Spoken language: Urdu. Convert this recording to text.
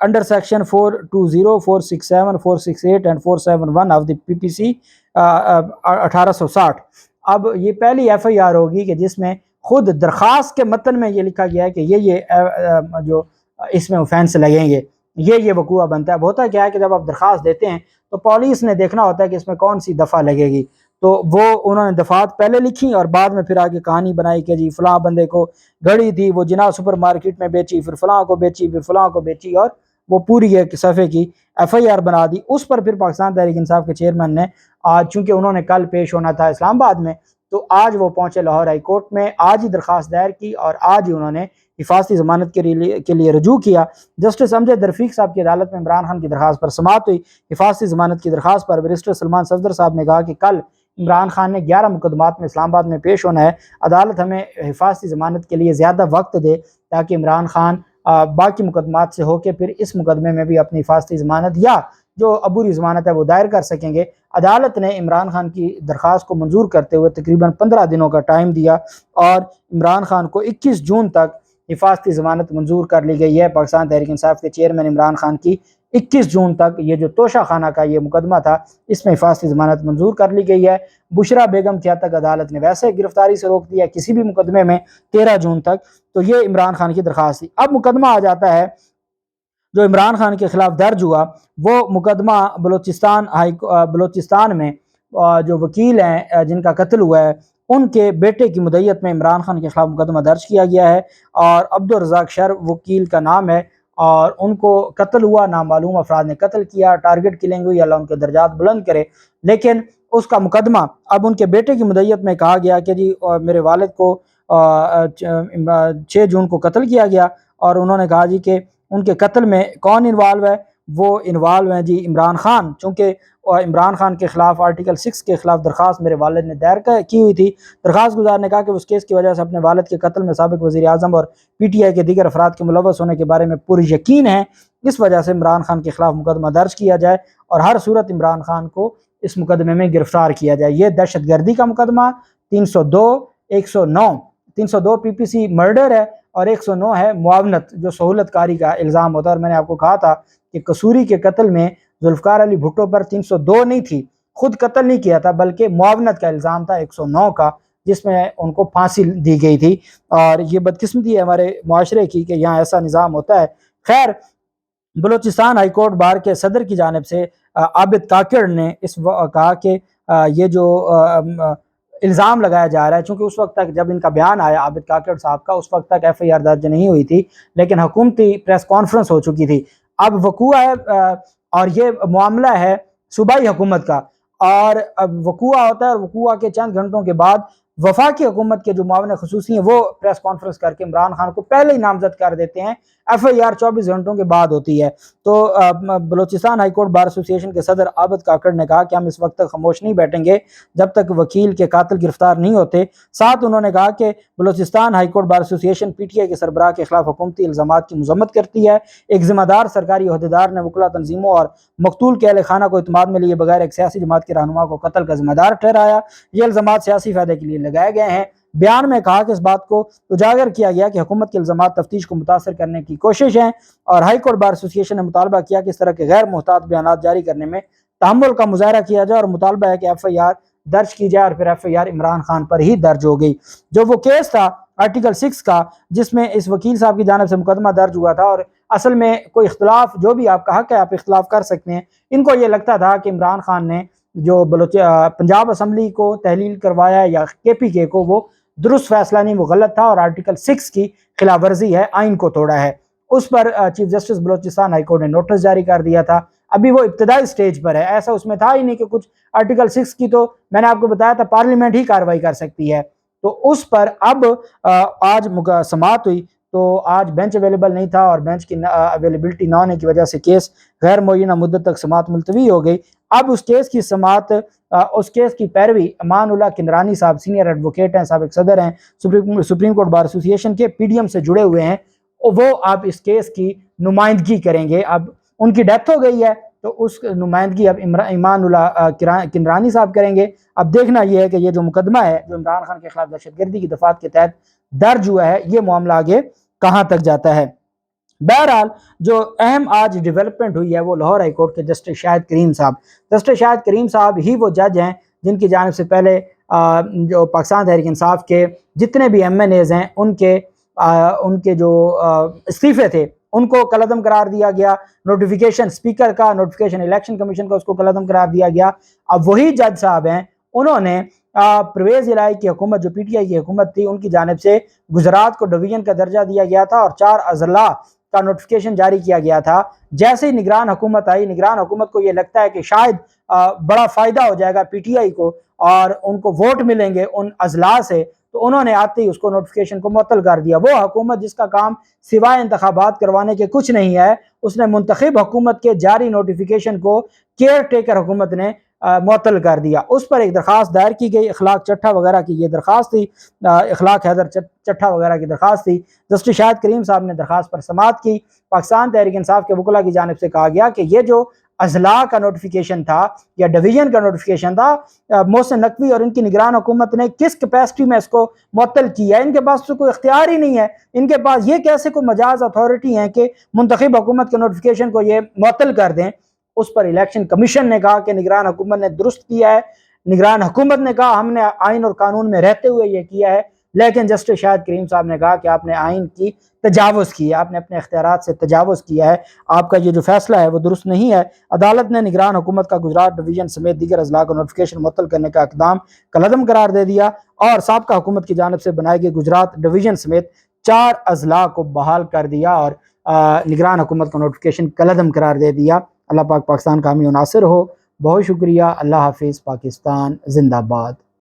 under section 420, 467, 468 and 471 of the PPC 1860. اب یہ پہلی ایف آئی آر ہوگی کہ جس میں خود درخواست کے متن میں یہ لکھا گیا ہے کہ یہ جو اس میں اوفینس لگیں گے، یہ وقوع بنتا ہے۔ ہوتا کیا ہے کہ جب آپ درخواست دیتے ہیں تو پولیس نے دیکھنا ہوتا ہے کہ اس میں کون سی دفعہ لگے گی، تو وہ انہوں نے دفعات پہلے لکھی اور بعد میں پھر آگے کہانی بنائی کہ جی فلاں بندے کو گھڑی تھی، وہ جناح سپر مارکیٹ میں بیچی، پھر فلاں کو بیچی، پھر فلاں کو بیچی، اور وہ پوری ایک صفحے کی ایف آئی آر بنا دی۔ اس پر پھر پاکستان تحریک انصاف کے چیئرمین نے آج، چونکہ انہوں نے کل پیش ہونا تھا اسلام آباد میں، تو آج وہ پہنچے لاہور ہائی کورٹ میں، آج ہی درخواست دائر کی اور آج ہی انہوں نے حفاظتی ضمانت کے لیے رجوع کیا۔ جسٹس امجد رفیق صاحب کی عدالت میں عمران خان کی درخواست پر سماعت ہوئی۔ حفاظتی ضمانت کی درخواست پر بیرسٹر سلمان صفدر صاحب نے کہا کہ کل عمران خان نے 11 مقدمات میں اسلام آباد میں پیش ہونا ہے، عدالت ہمیں حفاظتی ضمانت کے لیے زیادہ وقت دے تاکہ عمران خان باقی مقدمات سے ہو کے پھر اس مقدمے میں بھی اپنی حفاظتی ضمانت یا جو عبوری ضمانت ہے وہ دائر کر سکیں گے۔ عدالت نے عمران خان کی درخواست کو منظور کرتے ہوئے تقریباً 15 دنوں کا ٹائم دیا اور عمران خان کو 21 جون تک حفاظتی ضمانت منظور کر لی گئی ہے۔ پاکستان تحریک انصاف کے چیئرمین عمران خان کی 21 جون تک یہ جو توشہ خانہ کا یہ مقدمہ تھا اس میں حفاظتی ضمانت منظور کر لی گئی ہے۔ بشرا بیگم کیا تک عدالت نے ویسے گرفتاری سے روک دیا کسی بھی مقدمے میں 13 جون تک، تو یہ عمران خان کی درخواست تھی۔ اب مقدمہ آ جاتا ہے جو عمران خان کے خلاف درج ہوا، وہ مقدمہ بلوچستان میں جو وکیل ہیں جن کا قتل ہوا ہے ان کے بیٹے کی مدعیت میں عمران خان کے خلاف مقدمہ درج کیا گیا ہے، اور عبدالرزاق شر وکیل کا نام ہے، اور ان کو قتل ہوا، نامعلوم افراد نے قتل کیا، ٹارگٹ کلنگ ہوئی، اللہ ان کے درجات بلند کرے۔ لیکن اس کا مقدمہ اب ان کے بیٹے کی مدعیت میں کہا گیا کہ جی میرے والد کو 6 جون کو قتل کیا گیا، اور انہوں نے کہا جی کہ ان کے قتل میں کون انوالو ہے؟ وہ انوالو ہیں جی عمران خان، چونکہ عمران خان کے خلاف آرٹیکل 6 کے خلاف درخواست میرے والد نے دائر کی ہوئی تھی۔ درخواست گزار نے کہا کہ اس کیس کی وجہ سے اپنے والد کے قتل میں سابق وزیر اعظم اور پی ٹی آئی کے دیگر افراد کے ملوث ہونے کے بارے میں پوری یقین ہے، اس وجہ سے عمران خان کے خلاف مقدمہ درج کیا جائے اور ہر صورت عمران خان کو اس مقدمے میں گرفتار کیا جائے۔ یہ دہشت گردی کا مقدمہ 302، 109، 302 پی پی سی مرڈر ہے اور 109 ہے معاونت جو سہولت کاری کا الزام ہوتا ہے۔ اور میں نے آپ کو کہا تھا کہ قصوری کے قتل میں ذوالفقار علی بھٹو پر 302 نہیں تھی، خود قتل نہیں کیا تھا بلکہ معاونت کا الزام تھا 109 کا، جس میں ان کو پھانسی دی گئی تھی۔ اور یہ بدقسمتی ہے ہمارے معاشرے کی کہ یہاں ایسا نظام ہوتا ہے۔ خیر، بلوچستان ہائی کورٹ بار کے صدر کی جانب سے عابد کاکڑ نے کہا کہ یہ جو الزام لگایا جا رہا ہے، چونکہ اس وقت تک جب ان کا بیان آیا عابد کاکڑ صاحب کا، اس وقت تک ایف آئی آر درج نہیں ہوئی تھی، لیکن حکومتی پریس کانفرنس ہو چکی تھی۔ اب وقوع ہے اور یہ معاملہ ہے صوبائی حکومت کا، اور اب وقوع ہوتا ہے اور وقوع کے چند گھنٹوں کے بعد وفاقی حکومت کے جو معاون خصوصی ہیں وہ پریس کانفرنس کر کے عمران خان کو پہلے ہی نامزد کر دیتے ہیں۔ ایف آئی آر 24 گھنٹوں کے بعد ہوتی ہے۔ تو بلوچستان ہائی کورٹ بار ایسوسی ایشن کے صدر عابد کاکڑ نے کہا کہ ہم اس وقت تک خاموش نہیں بیٹھیں گے جب تک وکیل کے قاتل گرفتار نہیں ہوتے۔ ساتھ انہوں نے کہا کہ بلوچستان ہائی کورٹ بار ایسوسی ایشن پی ٹی آئی کے سربراہ کے خلاف حکومتی الزامات کی مذمت کرتی ہے۔ ایک ذمہ دار سرکاری عہدیدار نے وکلا تنظیموں اور مقتول کے اہل خانہ کو اعتماد میں لیے بغیر ایک سیاسی جماعت کے رہنما کو قتل کا ذمہ دار ٹھہرایا۔ یہ الزامات سیاسی فائدے کے لیے لگائے گئے ہیں۔ بیان میں کہا کہ اس بات کو اجاگر کیا گیا کہ حکومت کے الزامات تفتیش کو متاثر کرنے کی کوشش ہیں، اور ہائی کورٹ بار ایسوسی ایشن نے مطالبہ کیا کہ اس طرح کے غیر محتاط بیانات جاری کرنے میں تحمل کا مظاہرہ کیا جائے، اور مطالبہ ہے کہ ایف آئی آر درج کی جائے، اور پھر F I R Imran Khan پر ہی درج ہو گئی۔ جو وہ کیس تھا آرٹیکل 6 کا جس میں اس وکیل صاحب کی جانب سے مقدمہ درج ہوا تھا، اور اصل میں کوئی اختلاف جو بھی آپ کا حق ہے آپ اختلاف کر سکتے ہیں، ان کو یہ لگتا تھا کہ عمران خان نے جو پنجاب اسمبلی کو تحلیل کروایا یا کے پی کے کو وہ درست فیصلہ نہیں، وہ غلط تھا اور آرٹیکل 6 کی خلاف ورزی ہے، آئین کو توڑا ہے۔ اس پر chief justice Balochistan high court نے نوٹس جاری کر دیا تھا۔ ابھی وہ ابتدائی سٹیج پر ہے، ایسا اس میں تھا ہی نہیں کہ کچھ آرٹیکل 6 کی تو میں نے آپ کو بتایا تھا پارلیمنٹ ہی کارروائی کر سکتی ہے، تو اس پر اب آج سماعت ہوئی، تو آج بینچ اویلیبل نہیں تھا اور بینچ کی اویلیبلٹی نہ ہونے کی وجہ سے کیس غیر معینہ مدت تک سماعت ملتوی ہو گئی۔ اب اس کیس کی سماعت اس کیس کی پیروی امان اللہ کنرانی صاحب سینئر ایڈوکیٹ ہیں، سابق صدر ہیں سپریم کورٹ بار ایسوسی ایشن کے، پی ڈی ایم سے جڑے ہوئے ہیں، وہ اب اس کیس کی نمائندگی کریں گے۔ اب ان کی ڈیتھ ہو گئی ہے تو اس نمائندگی اب امان اللہ کنرانی صاحب کریں گے۔ اب دیکھنا یہ ہے کہ یہ جو مقدمہ ہے جو عمران خان کے خلاف دہشت گردی کی دفعات کے تحت درج ہوا ہے، یہ معاملہ آگے کہاں تک جاتا ہے۔ بہرحال جو اہم آج ڈیولپمنٹ ہوئی ہے وہ لاہور ہائی کورٹ کے جسٹس شاہد کریم صاحب، جسٹس شاہد کریم صاحب ہی وہ جج ہیں جن کی جانب سے پہلے جو پاکستان تحریک انصاف کے جتنے بھی ایم این ایز ہیں ان کے جو استعفے تھے ان کو کالعدم قرار دیا گیا، نوٹیفیکیشن اسپیکر کا، نوٹیفیکیشن الیکشن کمیشن کا، اس کو کالعدم قرار دیا گیا۔ اب وہی جج صاحب ہیں، انہوں نے پرویز الہی کی حکومت جو پی ٹی آئی کی حکومت تھی ان کی جانب سے گجرات کو ڈویژن کا درجہ دیا گیا تھا اور 4 اضلاع کا نوٹیفیکیشن جاری کیا گیا تھا۔ جیسے ہی نگران حکومت آئی، نگران حکومت کو یہ لگتا ہے کہ شاید بڑا فائدہ ہو جائے گا پی ٹی آئی کو اور ان کو ووٹ ملیں گے ان اضلاع سے، تو انہوں نے آتے ہی اس کو نوٹیفیکیشن کو معطل کر دیا۔ وہ حکومت جس کا کام سوائے انتخابات کروانے کے کچھ نہیں ہے، اس نے منتخب حکومت کے جاری نوٹیفیکیشن کو کیئر ٹیکر حکومت نے معطل کر دیا۔ اس پر ایک درخواست دائر کی گئی، اخلاق چٹھا وغیرہ کی یہ درخواست تھی، اخلاق حیدر چٹھا وغیرہ کی درخواست تھی۔ جسٹس شاہد کریم صاحب نے درخواست پر سماعت کی۔ پاکستان تحریک انصاف کے وکلاء کی جانب سے کہا گیا کہ یہ جو اضلاع کا نوٹیفیکیشن تھا یا ڈویژن کا نوٹیفیکیشن تھا، محسن نقوی اور ان کی نگران حکومت نے کس کیپیسٹی میں اس کو معطل کیا ہے؟ ان کے پاس تو کوئی اختیار ہی نہیں ہے، ان کے پاس یہ کیسے کوئی مجاز اتھارٹی ہیں کہ منتخب حکومت کے نوٹیفیکیشن کو یہ معطل کر دیں؟ اس پر الیکشن کمیشن نے کہا کہ نگران حکومت نے درست کیا ہے، نگران حکومت نے کہا ہم نے آئین اور قانون میں رہتے ہوئے یہ کیا ہے، لیکن جسٹس شاہد کریم صاحب نے کہا کہ آپ نے آئین کی تجاوز کی ہے، آپ نے اپنے اختیارات سے تجاوز کیا ہے، آپ کا یہ جو فیصلہ ہے وہ درست نہیں ہے۔ عدالت نے نگران حکومت کا گجرات ڈویژن سمیت دیگر اضلاع کو نوٹیفیکیشن معطل کرنے کا اقدام کالعدم قرار دے دیا اور سابقہ حکومت کی جانب سے بنائے گئے گجرات ڈویژن سمیت 4 اضلاع کو بحال کر دیا اور نگران حکومت کا نوٹیفیکیشن کالعدم قرار دے دیا۔ اللہ پاک پاکستان کا حامی و ناصر ہو۔ بہت شکریہ۔ اللہ حافظ۔ پاکستان زندہ باد۔